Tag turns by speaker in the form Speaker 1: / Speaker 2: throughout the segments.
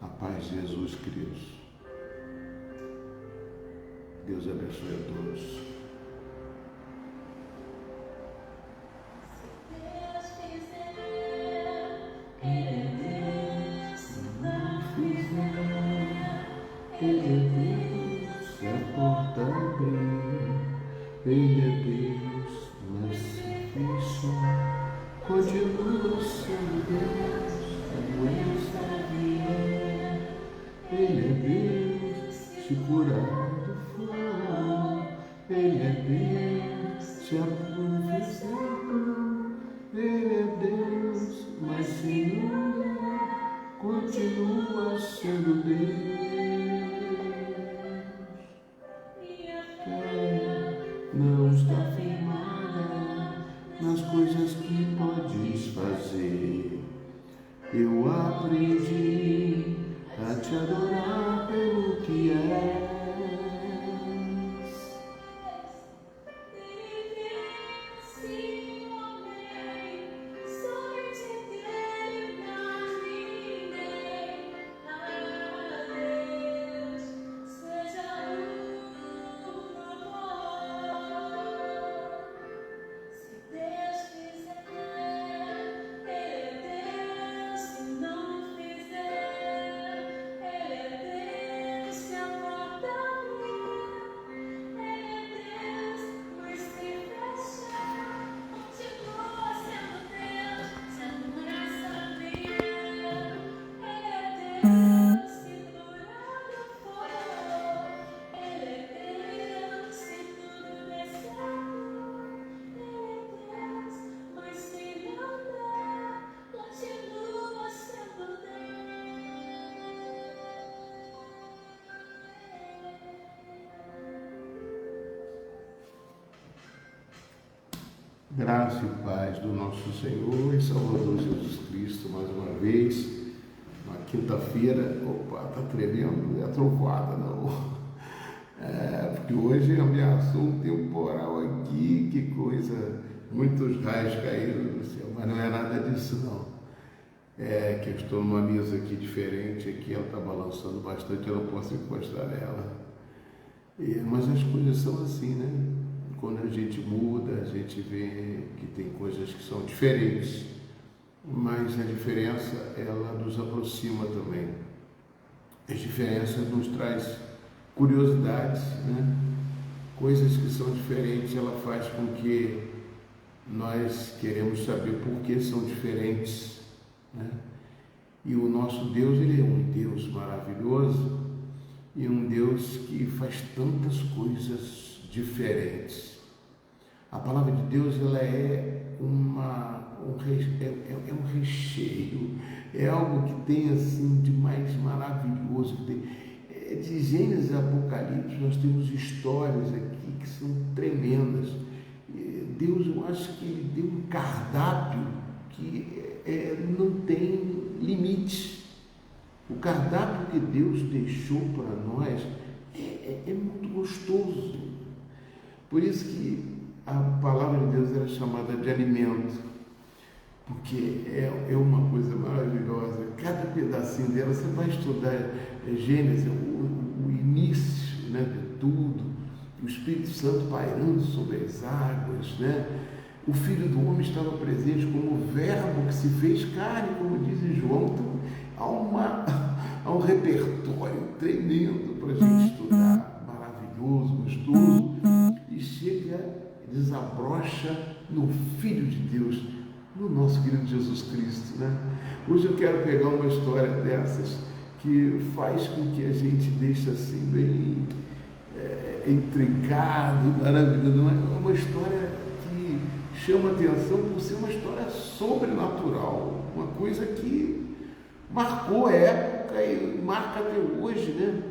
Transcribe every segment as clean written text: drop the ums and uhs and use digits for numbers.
Speaker 1: A paz de Jesus, queridos. Deus abençoe a todos. Ele é Deus, se a porta abrir. Ele é Deus, mas se fechar, continua sendo Deus, como está vindo. Ele é Deus, se curar do fogo. Ele é Deus, se a porta fizer. Ele é Deus, mas se inundar, continua sendo Deus. Não está firmada nas coisas que podes fazer. Eu aprendi a te adorar pelo que és. Graça e paz do nosso Senhor e Salvador Jesus Cristo, mais uma vez, uma quinta-feira. Opa, tá tremendo, é trovoada, não. Porque hoje ameaçou um temporal aqui, que coisa, muitos raios caíram no céu, mas não é nada disso, não. É que eu estou numa mesa aqui diferente, aqui ela está balançando bastante, eu não posso encostar nela. Mas as coisas são assim, né? Quando a gente muda, a gente vê que tem coisas que são diferentes, mas a diferença, ela nos aproxima também. As diferenças nos traz curiosidades, né? Coisas que são diferentes, ela faz com que nós queremos saber por que são diferentes, né? E o nosso Deus, ele é um Deus maravilhoso e um Deus que faz tantas coisas diferentes. A palavra de Deus, ela é um recheio, é algo que tem assim de mais maravilhoso. De Gênesis a Apocalipse nós temos histórias aqui que são tremendas. Deus, eu acho que ele deu um cardápio que não tem limite. O cardápio que Deus deixou para nós é muito gostoso. Por isso que a palavra de Deus era chamada de alimento, porque é uma coisa maravilhosa. Cada pedacinho dela, você vai estudar Gênesis, o início, né, de tudo, o Espírito Santo pairando sobre as águas, né? O Filho do Homem estava presente como o Verbo que se fez carne, como diz João. Então, há um repertório tremendo para a gente estudar, maravilhoso, gostoso, e chega, desabrocha no Filho de Deus, no nosso querido Jesus Cristo, né? Hoje eu quero pegar uma história dessas que faz com que a gente deixe assim bem intrigado, maravilhoso. É uma história que chama atenção por ser uma história sobrenatural, uma coisa que marcou a época e marca até hoje, né?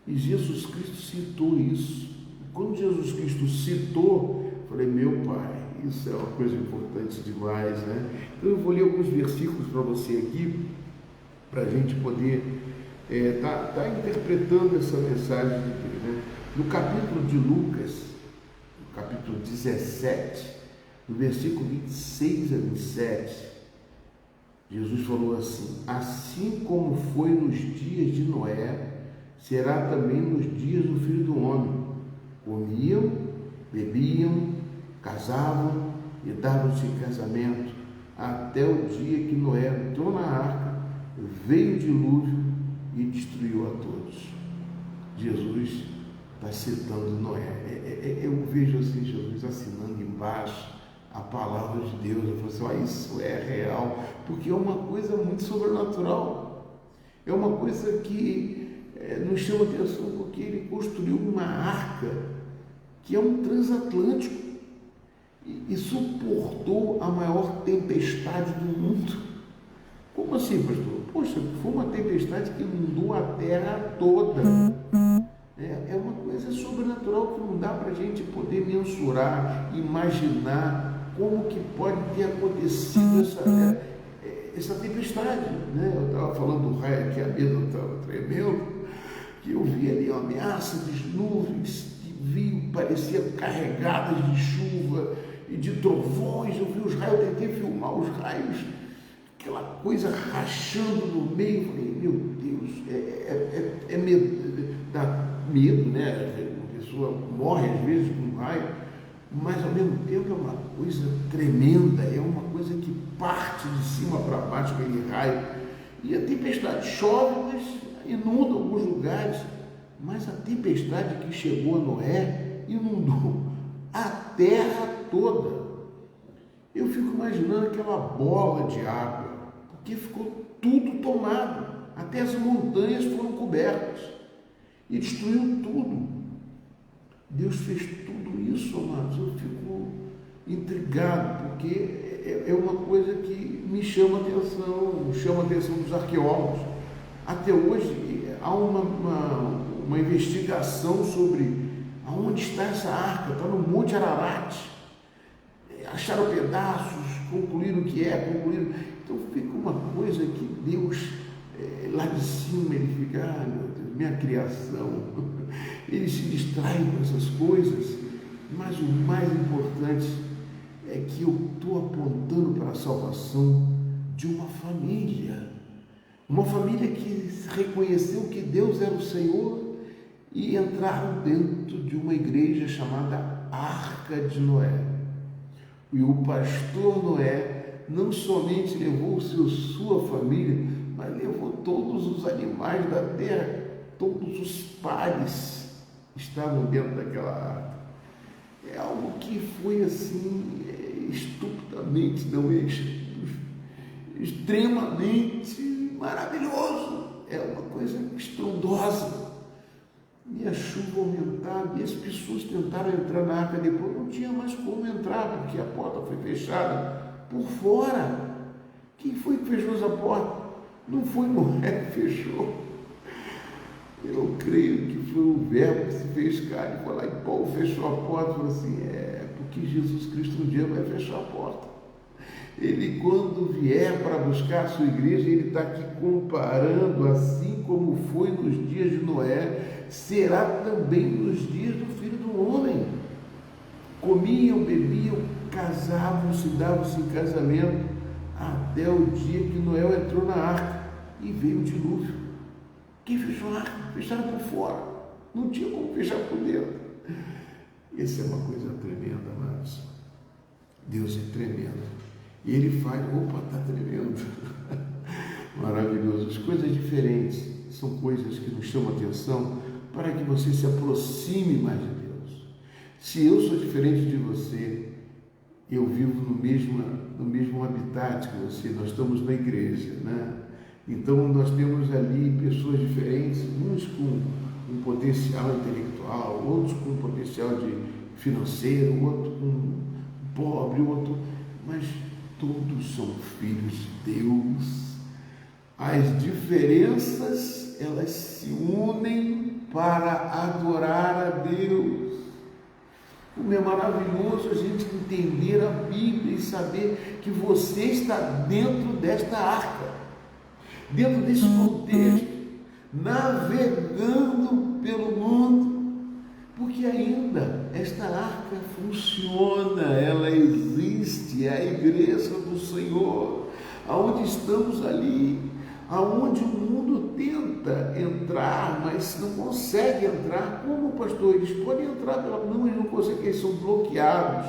Speaker 1: E Jesus Cristo citou isso. Quando Jesus Cristo citou, eu falei, meu Pai, isso é uma coisa importante demais, né? Então eu vou ler alguns versículos para você aqui, para a gente poder tá interpretando essa mensagem de Deus, né? No capítulo de Lucas, no capítulo 17, no versículo 26 a 27, Jesus falou assim: assim como foi nos dias de Noé, será também nos dias do Filho do Homem. Comiam, bebiam, casavam e davam-se em casamento, até o dia que Noé entrou na arca, veio o dilúvio e destruiu a todos. Jesus está citando Noé. Eu vejo assim Jesus assinando embaixo a palavra de Deus. Eu falo assim: isso é real, porque é uma coisa muito sobrenatural. É uma coisa que nos chama atenção, porque ele construiu uma arca que é um transatlântico e suportou a maior tempestade do mundo. Como assim, pastor? Poxa, foi uma tempestade que inundou a terra toda. É uma coisa sobrenatural que não dá para a gente poder mensurar, imaginar como que pode ter acontecido essa tempestade. Né? Eu estava falando do raio aqui, a mesa estava tremendo, que eu vi ali uma ameaça de nuvens que vinham, parecia carregadas de chuva e de trovões. Eu vi os raios, eu tentei filmar os raios, aquela coisa rachando no meio. Eu falei: meu Deus, dá medo, né? A pessoa morre às vezes com um raio, mas ao mesmo tempo é uma coisa tremenda, é uma coisa que parte de cima para baixo, aquele raio. E a tempestade chove, mas inunda alguns lugares, mas a tempestade que chegou a Noé inundou a terra toda. Eu fico imaginando aquela bola de água, porque ficou tudo tomado, até as montanhas foram cobertas e destruiu tudo. Deus fez tudo isso, amados. Eu fico intrigado, porque é uma coisa que me chama a atenção dos arqueólogos. Até hoje há uma investigação sobre aonde está essa arca. Está no Monte Ararat. Acharam pedaços, concluíram que concluíram. Então fica uma coisa que Deus, lá de cima, ele fica: meu Deus, minha criação. Ele se distrai com essas coisas, mas o mais importante é que eu estou apontando para a salvação de uma família que reconheceu que Deus era o Senhor e entraram dentro de uma igreja chamada Arca de Noé. E o pastor Noé não somente levou sua família, mas levou todos os animais da terra, todos os pares estavam dentro daquela arca. É algo que foi assim, estupidamente, não é, extremamente maravilhoso. É uma coisa estrondosa. E a chuva aumentava, e as pessoas tentaram entrar na arca depois, não tinha mais como entrar, porque a porta foi fechada por fora. Quem foi que fechou essa porta? Não foi Noé que fechou. Eu creio que foi o Verbo que se fez carne, foi lá e Paulo fechou a porta e falou assim: porque Jesus Cristo um dia vai fechar a porta. Ele, quando vier para buscar a sua igreja, ele está aqui comparando, assim como foi nos dias de Noé, será também nos dias do Filho do Homem. Comiam, bebiam, casavam-se, davam-se em casamento, até o dia que Noé entrou na arca e veio o dilúvio. Quem fechou a arca? Fecharam por fora. Não tinha como fechar por dentro. Essa é uma coisa tremenda, amados. Deus é tremendo. E Ele faz, está tremendo. Maravilhoso. As coisas diferentes são coisas que nos chamam a atenção para que você se aproxime mais de Deus. Se eu sou diferente de você, eu vivo no mesmo habitat que você, nós estamos na igreja, né? Então nós temos ali pessoas diferentes, uns com um potencial intelectual, outros com um potencial financeiro, outro com pobre, outro, mas todos são filhos de Deus. As diferenças, elas se unem para adorar a Deus. Como é maravilhoso a gente entender a Bíblia e saber que você está dentro desta arca, dentro desse contexto, navegando pelo mundo, porque ainda esta arca funciona, ela existe, é a igreja do Senhor. aonde estamos ali, aonde o mundo tenta entrar, mas não consegue entrar. Como, pastor? Eles podem entrar não, eles não conseguem, eles são bloqueados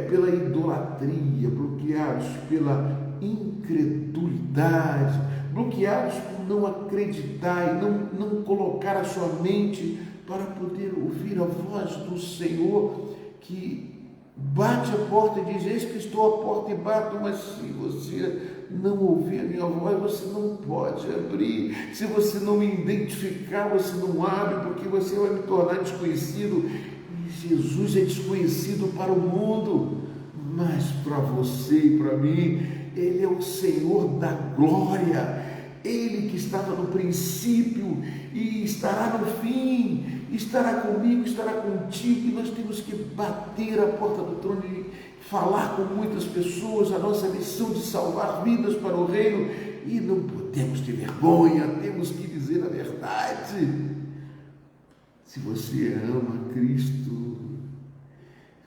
Speaker 1: pela idolatria, bloqueados pela incredulidade, bloqueados por não acreditar e não colocar a sua mente para poder ouvir a voz do Senhor, que bate a porta e diz: eis que estou à porta e bato. Mas se você não ouvir a minha voz, você não pode abrir. Se você não me identificar, você não abre, porque você vai me tornar desconhecido. E Jesus é desconhecido para o mundo, mas para você e para mim, Ele é o Senhor da glória. Ele que estava no princípio e estará no fim, estará comigo, estará contigo. E nós temos que bater a porta do trono e falar com muitas pessoas a nossa missão de salvar vidas para o reino. E não podemos ter vergonha, temos que dizer a verdade. Se você ama Cristo,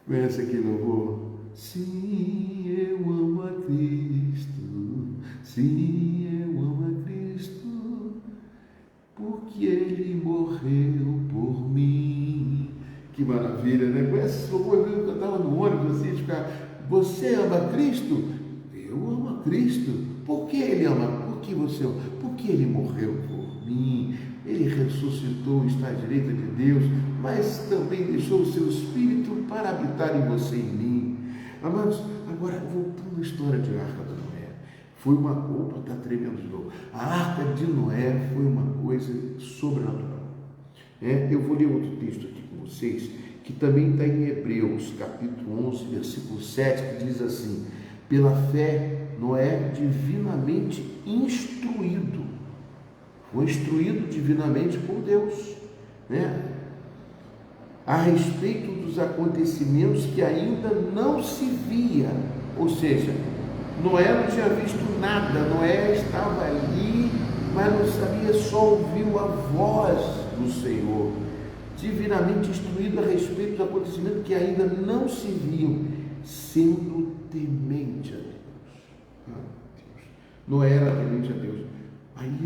Speaker 1: conhece aquele louvor? Sim, eu amo a Cristo, sim, eu amo a Cristo, porque Ele morreu por mim. Que maravilha, né? Conhece esse louvor? Eu cantava no ônibus assim, de ficar: você ama Cristo? Eu amo a Cristo. Por que Ele ama? Por que você ama? Porque Ele morreu por mim. Ele ressuscitou, está à direita de Deus, mas também deixou o seu Espírito para habitar em você e em mim. Amados, agora voltando à história de Arca de Noé. Foi uma... Opa, está tremendo de novo. A Arca de Noé foi uma coisa sobrenatural. Eu vou ler outro texto aqui com vocês, que também está em Hebreus, capítulo 11, versículo 7, que diz assim: pela fé, Noé divinamente instruído. Foi instruído divinamente por Deus, a respeito dos acontecimentos que ainda não se via. Ou seja, Noé não tinha visto nada, Noé estava ali, mas não sabia, só ouviu a voz do Senhor. Divinamente instruído a respeito dos acontecimentos que ainda não se viam, sendo temente a Deus. Noé era temente a Deus.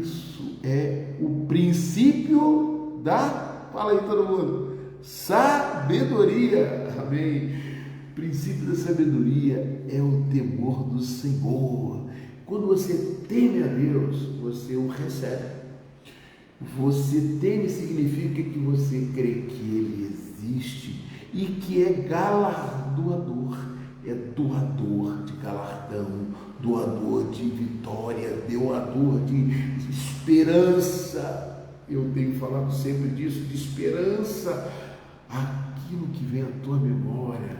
Speaker 1: Isso é o princípio da, fala aí todo mundo, sabedoria. Amém. O princípio da sabedoria é o temor do Senhor. Quando você teme a Deus, você o recebe. Você teme significa que você crê que Ele existe e que é galardoador. É doador de galardão, doador de vitória, doador de esperança. Eu tenho falado sempre disso, de esperança. Aquilo que vem à tua memória,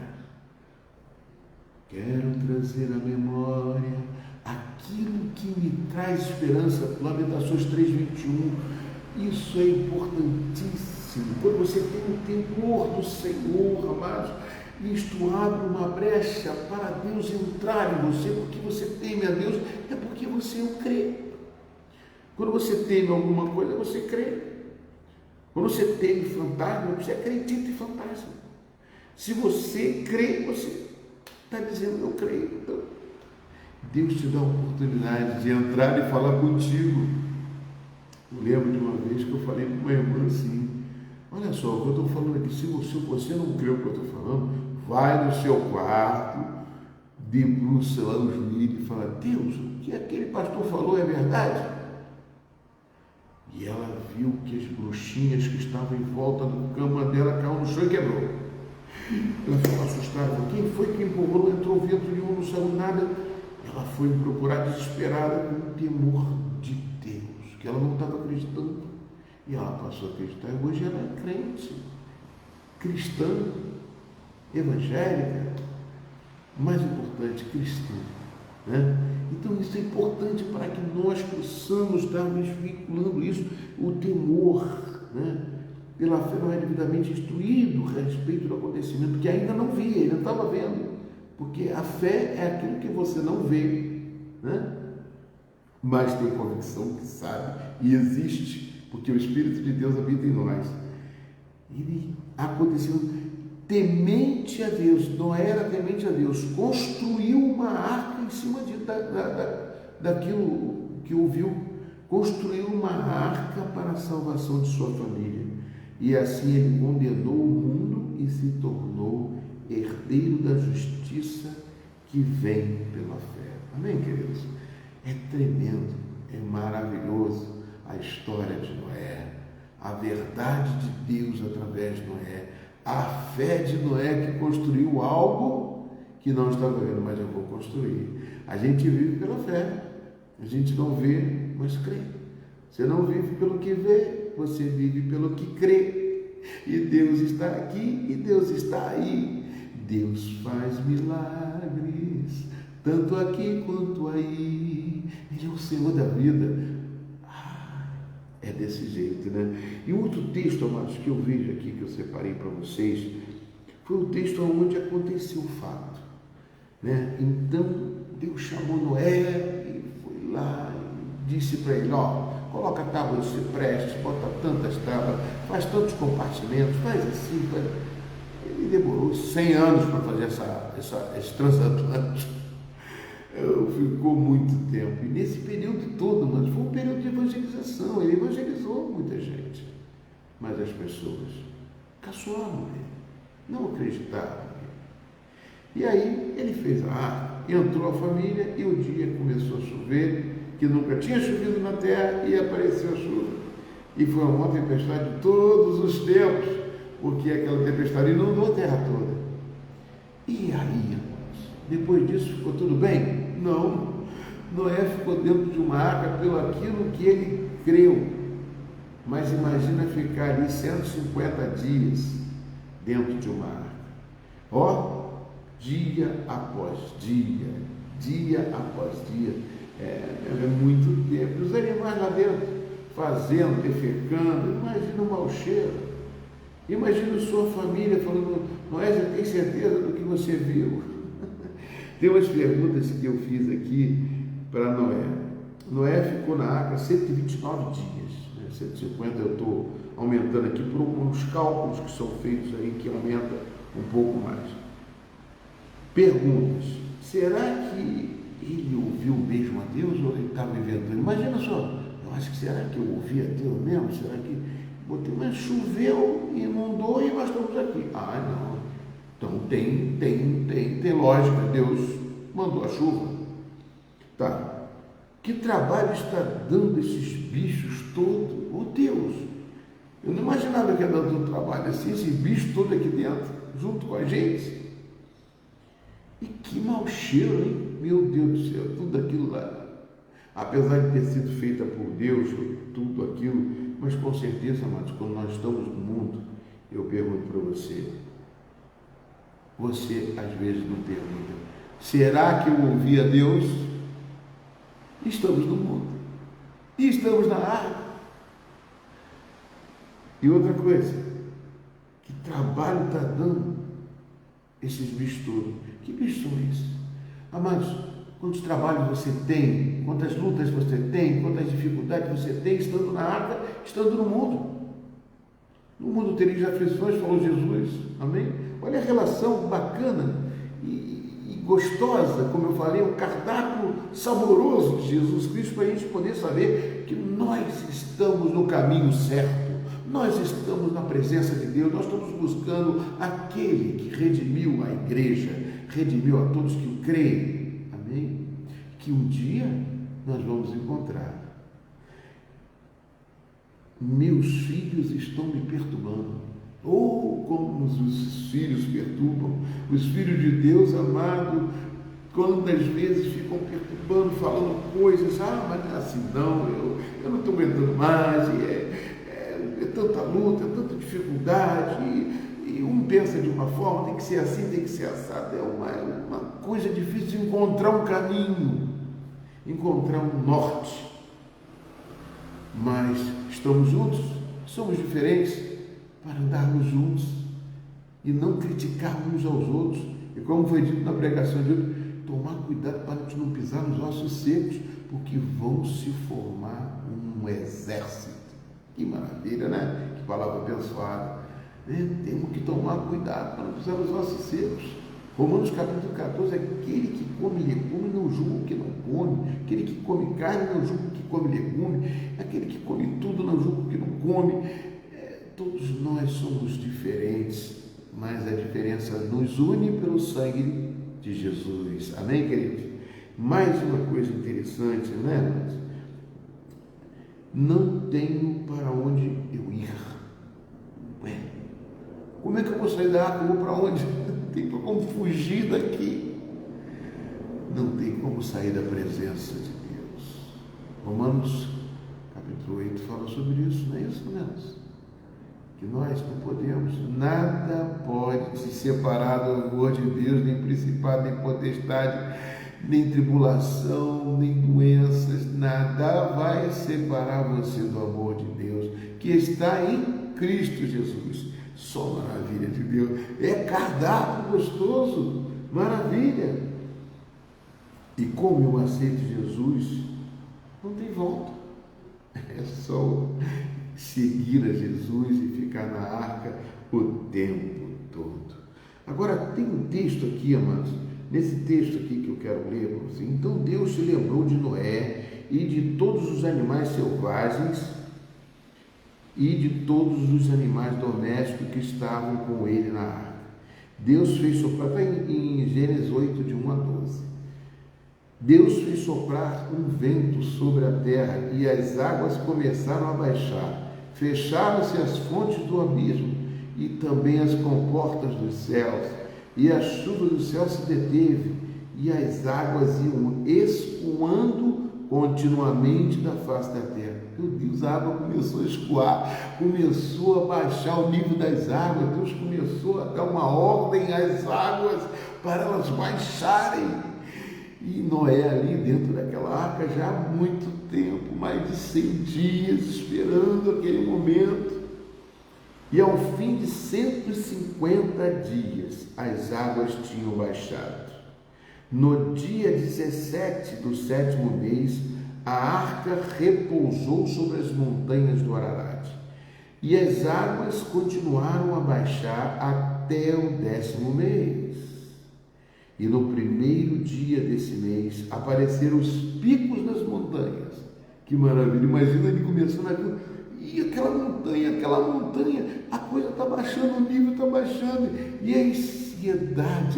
Speaker 1: quero trazer à memória aquilo que me traz esperança. Lamentações 3:21. Isso é importantíssimo. Quando você tem o temor do Senhor, amados, isto abre uma brecha para Deus entrar em você, porque você teme a Deus, é porque você o crê. Quando você teme alguma coisa, você crê. Quando você teme fantasma, você acredita em fantasma. Se você crê, você está dizendo: eu creio. Então, Deus te dá a oportunidade de entrar e falar contigo. Eu lembro de uma vez que eu falei com uma irmã assim: olha só, o que eu estou falando aqui, se você não crê o que eu estou falando, vai no seu quarto, debruça lá no joelho e fala: Deus, o que aquele pastor falou é verdade? E ela viu que as bruxinhas que estavam em volta da cama dela caiu no chão e quebrou. Ela ficou assustada: quem foi que empurrou? Não entrou vento nenhum, não saiu nada. Ela foi me procurar desesperada, com temor de Deus, que ela não estava acreditando. E ela passou a acreditar, e hoje ela é crente, cristã, evangélica, mais importante, cristã. Então isso é importante para que nós possamos estar vinculando isso, o temor, pela fé não é devidamente instruído a respeito do acontecimento que ainda não via, ainda estava vendo, porque a fé é aquilo que você não vê, mas tem convicção que sabe e existe, porque o Espírito de Deus habita em nós. Ele aconteceu, temente a Deus, Noé era temente a Deus, construiu uma arca em cima daquilo que ouviu, construiu uma arca para a salvação de sua família, e assim ele condenou o mundo e se tornou herdeiro da justiça que vem pela fé. Amém, queridos? É tremendo, é maravilhoso a história de Noé, a verdade de Deus através de Noé, a fé de Noé que construiu algo que não estava vendo, mas eu vou construir. A gente vive pela fé, a gente não vê, mas crê. Você não vive pelo que vê, você vive pelo que crê. E Deus está aqui e Deus está aí. Deus faz milagres, tanto aqui quanto aí. Ele é o Senhor da vida. É desse jeito, né? E outro texto, amados, que eu vejo aqui, que eu separei para vocês, foi o texto onde aconteceu o fato, né? Então, Deus chamou Noé e foi lá e disse para ele, coloca tábuas de cipreste, bota tantas tábuas, faz tantos compartimentos, faz assim, faz... Ele demorou 100 anos para fazer esse transatlântico. Ficou muito tempo. E nesse período todo, mas foi um período de evangelização. Ele evangelizou muita gente. Mas as pessoas caçoavam dele, não acreditavam nele. E aí ele fez a arca, entrou a família e o dia começou a chover, que nunca tinha chovido na terra, e apareceu a chuva. E foi uma tempestade de todos os tempos, porque aquela tempestade inundou a terra toda. E aí, depois disso ficou tudo bem? Não. Noé ficou dentro de uma arca pelo aquilo que ele creu. Mas imagina ficar ali 150 dias dentro de uma arca. Dia após dia, dia após dia. É muito tempo. Os animais lá dentro fazendo, defecando. Imagina o mau cheiro. Imagina sua família falando, Noé, você tem certeza do que você viu? Tem umas perguntas que eu fiz aqui para Noé. Noé ficou na arca 129 dias, né? 150 eu estou aumentando aqui por uns cálculos que são feitos aí, que aumenta um pouco mais. Perguntas. Será que ele ouviu mesmo a Deus ou ele estava inventando? Imagina só, eu acho que será que eu ouvi a Deus mesmo? Será que... Mas choveu, inundou e nós estamos aqui. Não. Então tem lógica, Deus mandou a chuva. Tá. Que trabalho está dando esses bichos todos? Deus, eu não imaginava que ia dar tanto trabalho assim, esses bichos todos aqui dentro, junto com a gente. E que mau cheiro, hein? Meu Deus do céu, tudo aquilo lá. Apesar de ter sido feita por Deus, tudo aquilo, mas com certeza, amados, quando nós estamos no mundo, eu pergunto para você, às vezes não pergunta, será que eu ouvi a Deus? Estamos no mundo, e estamos na arca. E outra coisa, que trabalho está dando esses bichos todos? Que bichos são esses? Amados, quantos trabalhos você tem, quantas lutas você tem, quantas dificuldades você tem, estando na arca, estando no mundo. No mundo tereis aflições, falou Jesus, amém? Olha a relação bacana e gostosa, como eu falei, um cardápio saboroso de Jesus Cristo, para a gente poder saber que nós estamos no caminho certo, nós estamos na presença de Deus, nós estamos buscando aquele que redimiu a igreja, redimiu a todos que o creem, amém? Que um dia nós vamos encontrar. Meus filhos estão me perturbando. Como os filhos perturbam. Os filhos de Deus, amado, quantas vezes ficam perturbando, falando coisas, mas não é assim não, eu não estou aguentando mais, é tanta luta, é tanta dificuldade, e um pensa de uma forma, tem que ser assim, tem que ser assado, é uma coisa difícil de encontrar um caminho, encontrar um norte. Mas estamos juntos, somos diferentes, para andarmos juntos e não criticarmos uns aos outros. E como foi dito na pregação de hoje, tomar cuidado para a gente não pisar nos ossos secos, porque vão se formar um exército. Que maravilha, né? Que palavra abençoada. né? Temos que tomar cuidado para não pisar os ossos secos. Romanos capítulo 14, aquele que come legume não julga o que não come, aquele que come carne não julga o que come legume, aquele que come tudo não julga o que não come. Todos nós somos diferentes, mas a diferença nos une pelo sangue de Jesus. Amém, queridos? Mais uma coisa interessante, né? Não tenho para onde eu ir. Ué, como é que eu vou sair da água? Eu vou para onde? Não tem como fugir daqui. Não tem como sair da presença de Deus. Romanos capítulo 8 fala sobre isso, não é isso, menos? Que nós não podemos, nada pode se separar do amor de Deus, nem principado, nem potestade, nem tribulação, nem doenças, nada vai separar você do amor de Deus, que está em Cristo Jesus. Só maravilha de Deus, é cardápio gostoso, maravilha. E como eu aceito Jesus, não tem volta, é só seguir a Jesus e ficar na arca o tempo todo. Agora, tem um texto aqui, amados, nesse texto aqui que eu quero ler para você. Então Deus se lembrou de Noé e de todos os animais selvagens e de todos os animais domésticos que estavam com ele na arca. Deus fez soprar, está em Gênesis 8, de 1 a 12. Deus fez soprar um vento sobre a terra e as águas começaram a baixar. Fecharam-se as fontes do abismo e também as comportas dos céus, e a chuva do céu se deteve, e as águas iam escoando continuamente da face da terra. Meu Deus, a água começou a escoar, começou a baixar o nível das águas. Deus começou a dar uma ordem às águas para elas baixarem. E Noé ali dentro daquela arca já há muito tempo, mais de 100 dias, esperando aquele momento. E ao fim de 150 dias, as águas tinham baixado. No dia 17 do 7º mês, a arca repousou sobre as montanhas do Ararat. E as águas continuaram a baixar até o 10º mês. E no primeiro dia desse mês apareceram os picos das montanhas. Que maravilha! Imagina ele começando aquilo. E aquela montanha, a coisa está baixando, o nível está baixando. E a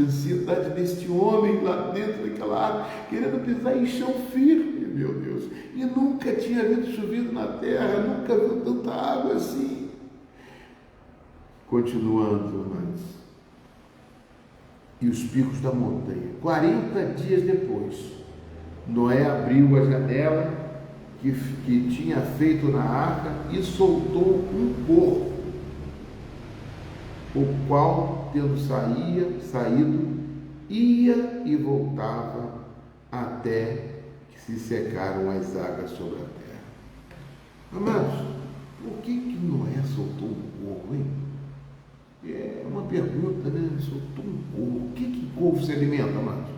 Speaker 1: ansiedade deste homem lá dentro daquela água, querendo pisar em chão firme, meu Deus. E nunca tinha havido chovido na terra, nunca viu tanta água assim. Continuando, mas e os picos da montanha. 40 dias depois, Noé abriu a janela que tinha feito na arca e soltou um corvo, o qual, tendo saído, ia e voltava até que se secaram as águas sobre a terra. Amados, por que Noé soltou um corvo, hein? É uma pergunta, né? Soltou um corvo. O que corvo se alimenta, amados?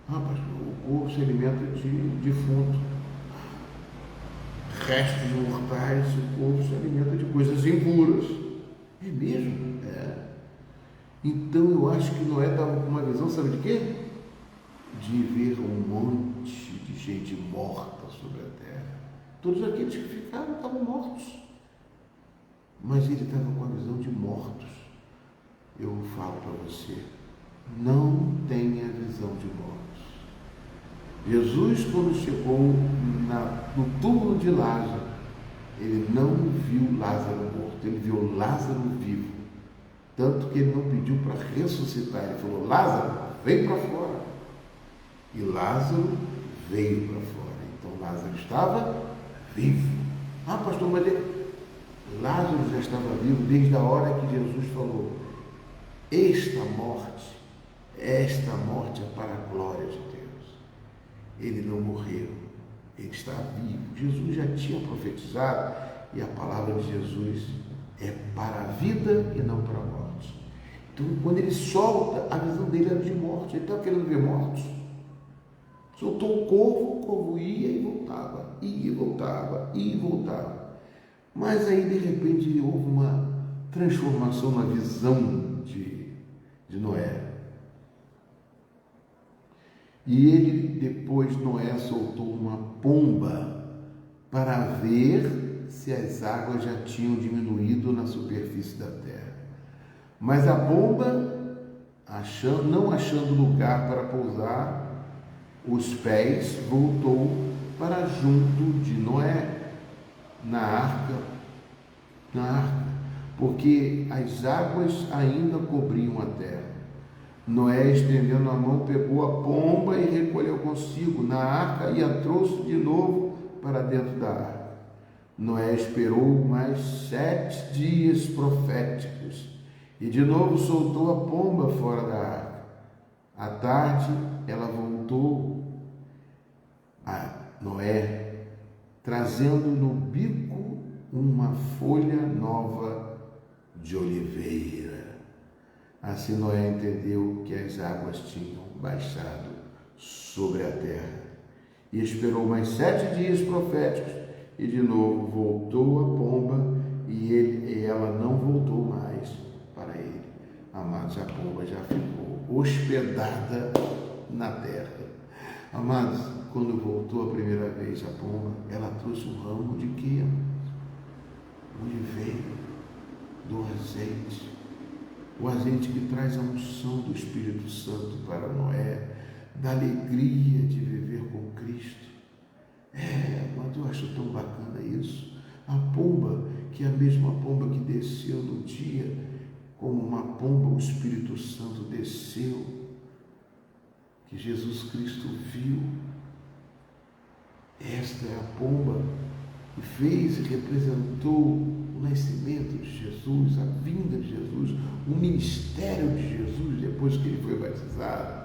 Speaker 1: Pastor, o corvo se alimenta de defunto. Restos mortais, o corvo se alimenta de coisas impuras. É mesmo? É. Então eu acho que Noé estava com uma visão, sabe de quê? De ver um monte de gente morta sobre a terra. Todos aqueles que ficaram estavam mortos. Mas ele estava com a visão de mortos. Eu falo para você, não tenha visão de mortos. Jesus, quando chegou no túmulo de Lázaro, ele não viu Lázaro morto, ele viu Lázaro vivo. Tanto que ele não pediu para ressuscitar, ele falou: Lázaro, vem para fora. E Lázaro veio para fora. Então Lázaro estava vivo. Pastor, mas Lázaro já estava vivo desde a hora que Jesus falou: esta morte é para a glória de Deus. Ele não morreu, ele está vivo. Jesus já tinha profetizado, e a palavra de Jesus é para a vida e não para a morte. Então, quando ele solta, a visão dele era de morte. Ele estava querendo ver mortos. Soltou o corvo ia e voltava, ia e voltava, ia e voltava. Mas aí, de repente, houve uma transformação na visão de Noé. E ele, depois, Noé soltou uma pomba para ver se as águas já tinham diminuído na superfície da terra. Mas a pomba, não achando lugar para pousar os pés, voltou para junto de Noé, na arca, porque as águas ainda cobriam a terra. Noé, estendendo a mão, pegou a pomba e recolheu consigo na arca e a trouxe de novo para dentro da arca. Noé esperou mais 7 dias proféticos e de novo soltou a pomba fora da arca. À tarde, ela voltou a Noé, trazendo no bico uma folha nova de oliveira. Assim Noé entendeu que as águas tinham baixado sobre a terra. E esperou mais 7 dias proféticos, e de novo voltou a pomba, e ela não voltou mais para ele. Amados, a pomba já ficou hospedada na terra. Amados, quando voltou a primeira vez a pomba, ela trouxe um ramo de quê? Oliveira, do azeite. O azeite que traz a unção do Espírito Santo para Noé, da alegria de viver com Cristo. Mas eu acho tão bacana isso. A pomba, que é a mesma pomba que desceu no dia, como uma pomba, o Espírito Santo desceu, que Jesus Cristo viu. Esta é a pomba que fez e representou o nascimento de Jesus, a vinda de Jesus, o ministério de Jesus depois que ele foi batizado.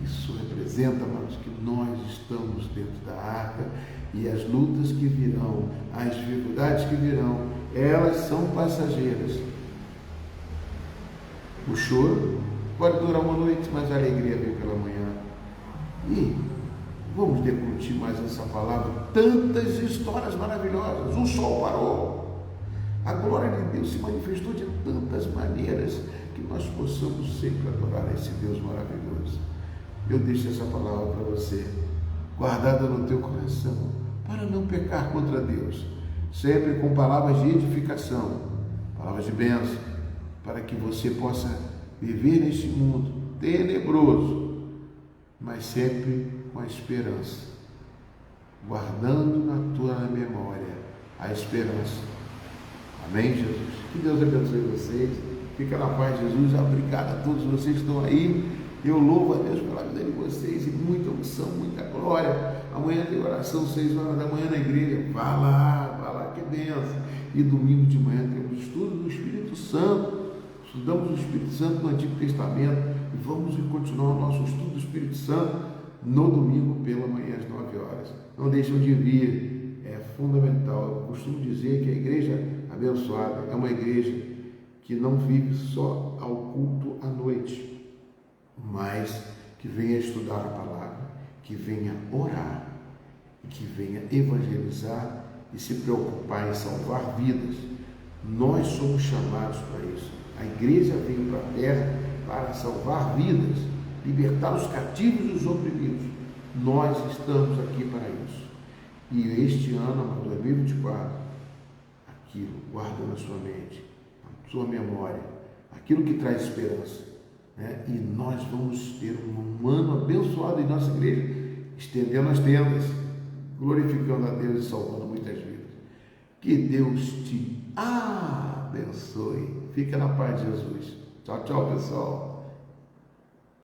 Speaker 1: Isso representa, amados, que nós estamos dentro da arca e as lutas que virão, as dificuldades que virão, elas são passageiras. O choro pode durar uma noite, mas a alegria vem pela manhã. E vamos discutir mais essa palavra. Tantas histórias maravilhosas. O sol parou. A glória de Deus se manifestou de tantas maneiras que nós possamos sempre adorar esse Deus maravilhoso. Eu deixo essa palavra para você, guardada no teu coração, para não pecar contra Deus. Sempre com palavras de edificação, palavras de bênção, para que você possa viver neste mundo tenebroso, mas sempre com a esperança, guardando na tua memória a esperança. Amém, Jesus? Que Deus abençoe vocês. Fica na paz de Jesus. Obrigado a todos vocês que estão aí. Eu louvo a Deus pela vida de vocês e muita unção, muita glória. Amanhã tem oração, 6 horas da manhã na igreja. Vá lá, que benção. E domingo de manhã temos estudo do Espírito Santo. Estudamos o Espírito Santo no Antigo Testamento e vamos continuar o nosso estudo do Espírito Santo no domingo pela manhã às 9 horas. Não deixem de vir, é fundamental. Eu costumo dizer que a igreja abençoada é uma igreja que não vive só ao culto à noite, mas que venha estudar a palavra, que venha orar, que venha evangelizar e se preocupar em salvar vidas. Nós somos chamados para isso. A igreja veio para a terra para salvar vidas, libertar os cativos e os oprimidos. Nós estamos aqui para isso. E este ano, 2024, aquilo, guarda na sua mente, na sua memória, aquilo que traz esperança. E nós vamos ter um ano abençoado em nossa igreja, estendendo as tendas, glorificando a Deus e salvando muitas vidas. Que Deus te abençoe. Fica na paz de Jesus. Tchau, tchau, pessoal.